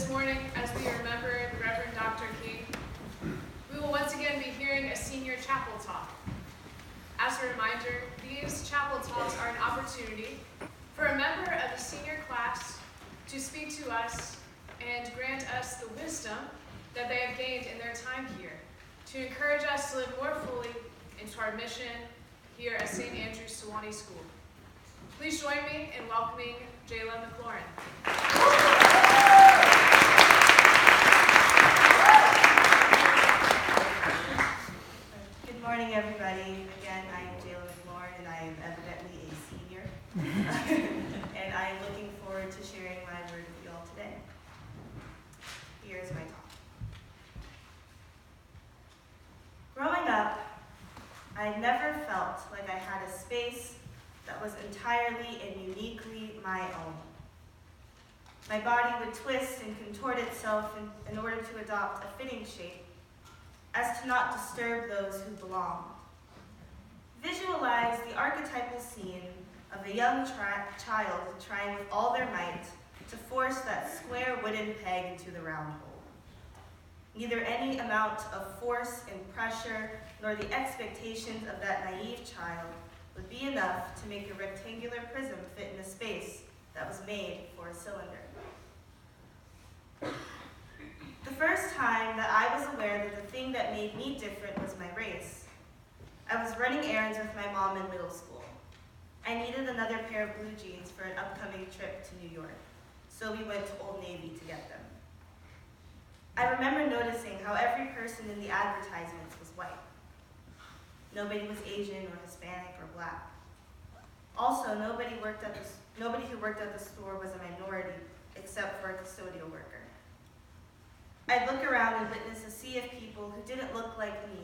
This morning, as we remember Reverend Dr. King, we will once again be hearing a senior chapel talk. As a reminder, these chapel talks are an opportunity for a member of the senior class to speak to us and grant us the wisdom that they have gained in their time here, to encourage us to live more fully into our mission here at St. Andrew's Sewanee School. Please join me in welcoming Jayla McLaurin. Good morning, everybody. Again, I am Jayla McLaurin, and I am evidently a senior. And I am looking forward to sharing my word with you all today. Here's my talk. Growing up, I never felt like I had a space that was entirely and uniquely my own. My body would twist and contort itself in order to adopt a fitting shape, as to not disturb those who belong. Visualize the archetypal scene of a young child trying with all their might to force that square wooden peg into the round hole. Neither any amount of force and pressure nor the expectations of that naive child would be enough to make a rectangular prism fit in a space that was made for a cylinder. The first time that I was aware that the thing that made me different was my race. I was running errands with my mom in middle school. I needed another pair of blue jeans for an upcoming trip to New York, so we went to Old Navy to get them. I remember noticing how every person in the advertisements was white. Nobody was Asian or Hispanic or black. Also, nobody who worked at the store was a minority, except for a custodial worker. I'd look around and witness a sea of people who didn't look like me.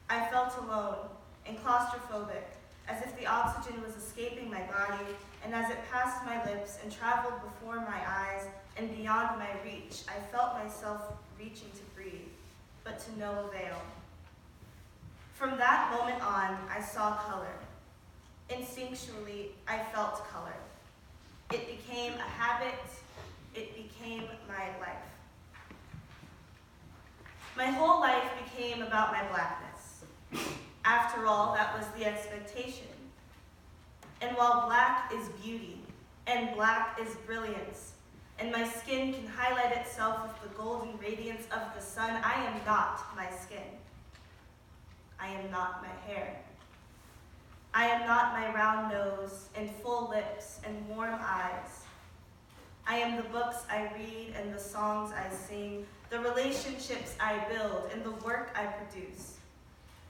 I felt alone and claustrophobic, as if the oxygen was escaping my body, and as it passed my lips and traveled before my eyes and beyond my reach, I felt myself reaching to breathe, but to no avail. From that moment on, I saw color. Instinctually, I felt color. It became a habit. It became my life. My whole life became about my blackness. After all, that was the expectation. And while black is beauty, and black is brilliance, and my skin can highlight itself with the golden radiance of the sun, I am not my skin. I am not my hair. I am not my round nose and full lips and warm eyes. I am the books I read and the songs I sing, the relationships I build and the work I produce.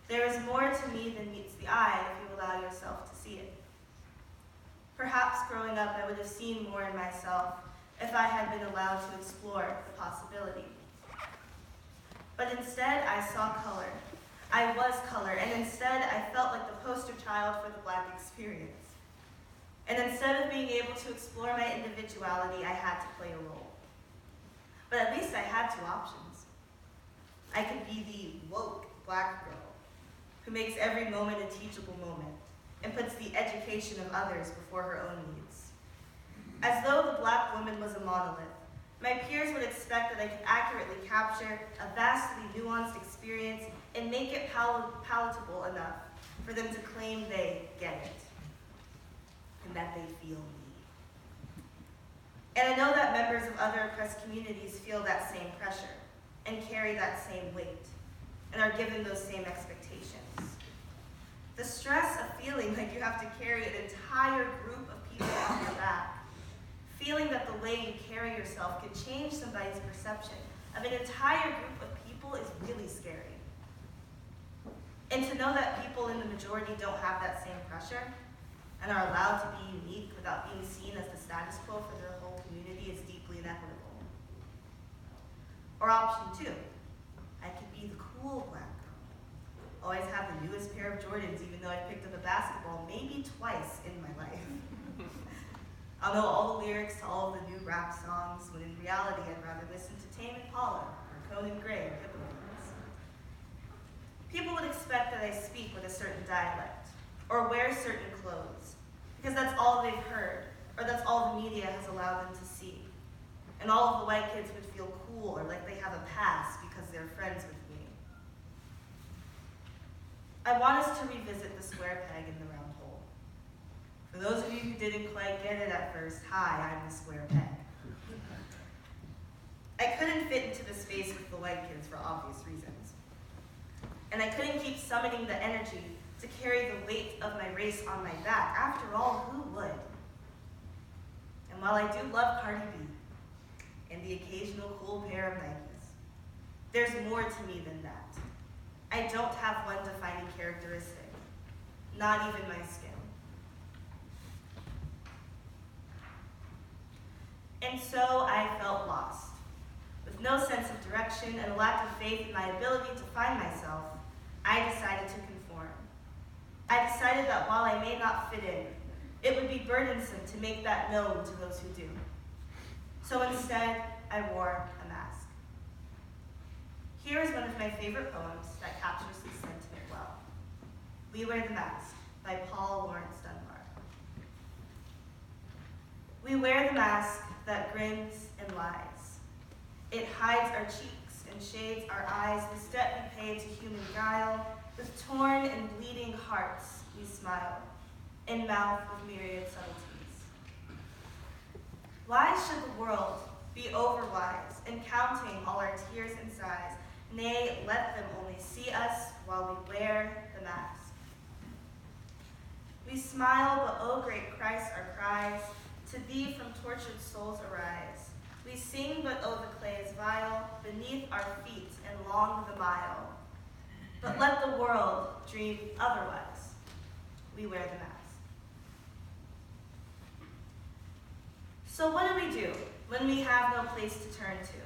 There is more to me than meets the eye if you allow yourself to see it. Perhaps growing up I would have seen more in myself if I had been allowed to explore the possibility. But instead I saw color. I was color, and instead I felt like the poster child for the black experience. And instead of being able to explore my individuality, I had to play a role. But at least I had two options. I could be the woke black girl who makes every moment a teachable moment and puts the education of others before her own needs. As though the black woman was a monolith, my peers would expect that I could accurately capture a vastly nuanced experience and make it palatable enough for them to claim they get it and that they feel me. And I know that members of other oppressed communities feel that same pressure and carry that same weight and are given those same expectations. The stress of feeling like you have to carry an entire group of people on your back, feeling that the way you carry yourself can change somebody's perception of an entire group of people is really scary. And to know that people in the majority don't have that same pressure and are allowed to be unique without being seen as the status quo for their whole community is deeply inequitable. Or option two, I could be the cool black girl. Always have the newest pair of Jordans even though I've picked up a basketball maybe twice in my life. I'll know all the lyrics to all of the new rap songs, when in reality I'd rather listen to Tame Impala or Conan Gray or Hippogriffs. People would expect that I speak with a certain dialect or wear certain clothes because that's all they've heard or that's all the media has allowed them to see. and all of the white kids would feel cool or like they have a pass because they're friends with me. I want us to revisit the square peg in the round hole. For those of you who didn't quite get it at first, hi, I'm the square peg. I couldn't fit into the space with the white kids for obvious reasons. And I couldn't keep summoning the energy to carry the weight of my race on my back. After all, who would? And while I do love Cardi B and the occasional cool pair of Nikes, there's more to me than that. I don't have one defining characteristic, not even my skin. And so I felt lost. With no sense of direction and a lack of faith in my ability to find myself, I decided to conform. I decided that while I may not fit in, it would be burdensome to make that known to those who do. So instead, I wore a mask. Here is one of my favorite poems that captures this sentiment well. We Wear the Mask by Paul Laurence Dunbar. We wear the mask that grins and lies. It hides our cheeks and shades our eyes, the step we pay to human guile. With torn and bleeding hearts we smile, in mouth with myriad subtleties. Why should the world be overwise in counting all our tears and sighs? Nay, let them only see us while we wear the mask. We smile, but oh great Christ, our cries to thee from tortured souls arise. We sing, but oh the clay is vile beneath our feet and long the mile. But let the world dream otherwise. We wear the mask. So what do we do when we have no place to turn to?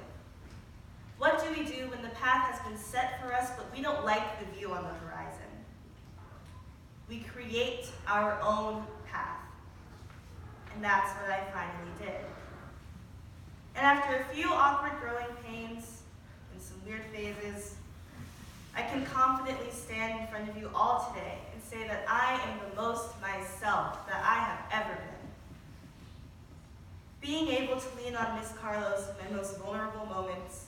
What do we do when the path has been set for us, but we don't like the view on the horizon? We create our own path. And that's what I finally did. And after a few awkward growing pains and some weird phases, I can confidently stand in front of you all today and say that I am the most myself that I have ever been. Being able to lean on Miss Carlos in my most vulnerable moments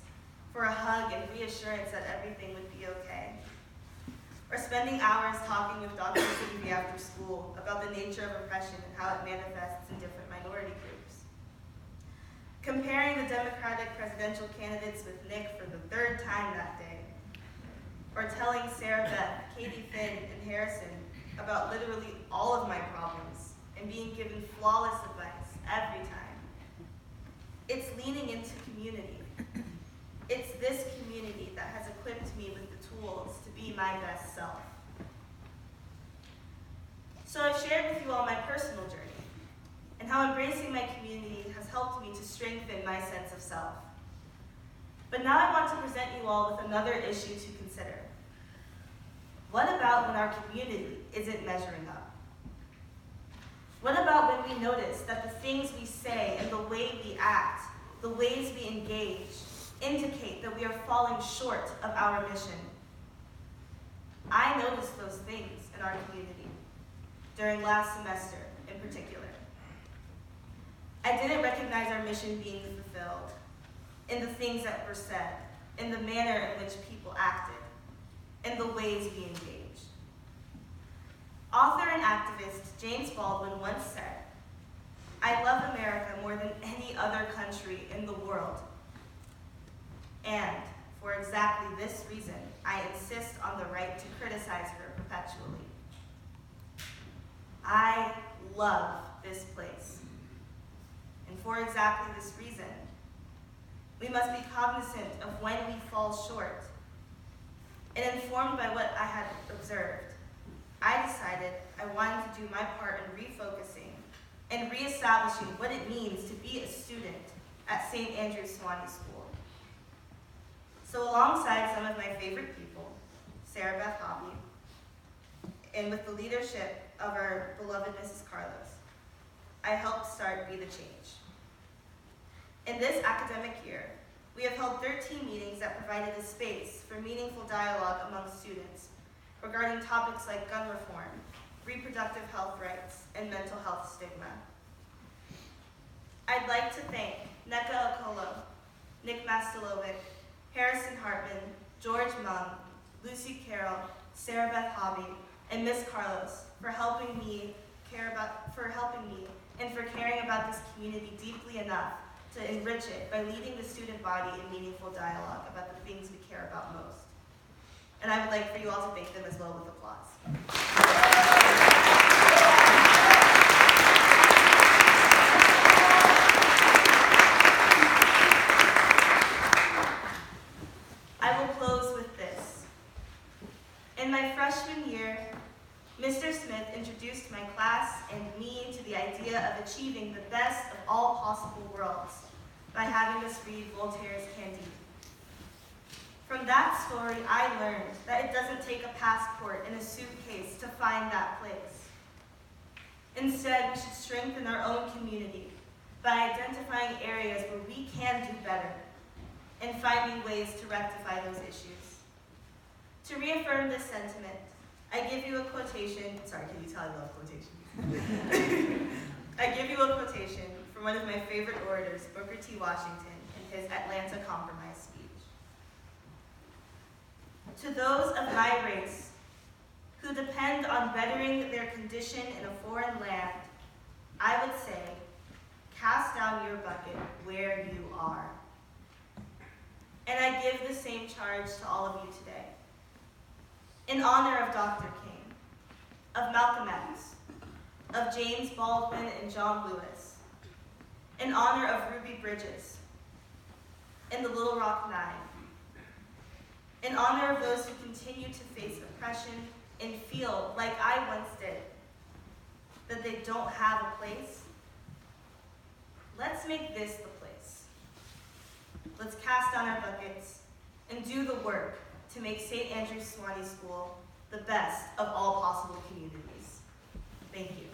for a hug and reassurance that everything would be okay. Or spending hours talking with Dr. Stevie after school about the nature of oppression and how it manifests in different minority groups. Comparing the Democratic presidential candidates with Nick for the third time that day. Or telling Sarah Beth, Katie Finn, and Harrison about literally all of my problems and being given flawless advice every time. It's leaning into community. It's this community that has equipped me with the tools to be my best self. So I've shared with you all my personal journey and how embracing my community has helped me to strengthen my sense of self. But now I want to present you all with another issue to consider. What about when our community isn't measuring up? What about when we notice that the things we say and the way we act, the ways we engage, indicate that we are falling short of our mission? I noticed those things in our community during last semester in particular. I didn't recognize our mission being fulfilled in the things that were said, in the manner in which people acted, in the ways we engaged. Author and activist James Baldwin once said, "I love America more than any other country in the world. And for exactly this reason, I insist on the right to criticize her perpetually." I love this place. And for exactly this reason, we must be cognizant of when we fall short. And informed by what I had observed, I decided I wanted to do my part in refocusing and reestablishing what it means to be a student at St. Andrew's Sewanee School. So alongside some of my favorite people, Sarah Beth Hobby, and with the leadership of our beloved Mrs. Carlos, I helped start Be the Change. In this academic year, we have held 13 meetings that provided a space for meaningful dialogue among students regarding topics like gun reform, reproductive health rights, and mental health stigma. I'd like to thank Nneka Okolo Nick Mastelovic, Harrison Hartman, George Mung, Lucy Carroll, Sarah Beth Hobby, and Miss Carlos for helping me and for caring about this community deeply enough to enrich it by leading the student body in meaningful dialogue about the things we care about most. And I would like for you all to thank them as well with applause. I will close with this. In my freshman year, Mr. Smith introduced my class and me to the idea of achieving the best of all possible worlds by having us read Voltaire's Candide. From that story, I learned that it doesn't take a passport and a suitcase to find that place. Instead, we should strengthen our own community by identifying areas where we can do better and finding ways to rectify those issues. To reaffirm this sentiment, I give you a quotation. Sorry, can you tell I love quotations? I give you a quotation from one of my favorite orators, Booker T. Washington, in his Atlanta Compromise speech. To those of my race who depend on bettering their condition in a foreign land, I would say, cast down your bucket where you are. And I give the same charge to all of you today. In honor of Dr. King, of Malcolm X, of James Baldwin and John Lewis, in honor of Ruby Bridges, and the Little Rock Nine, in honor of those who continue to face oppression and feel, like I once did, that they don't have a place, let's make this the place. Let's cast down our buckets and do the work to make St. Andrew's Sewanee School the best of all possible communities. Thank you.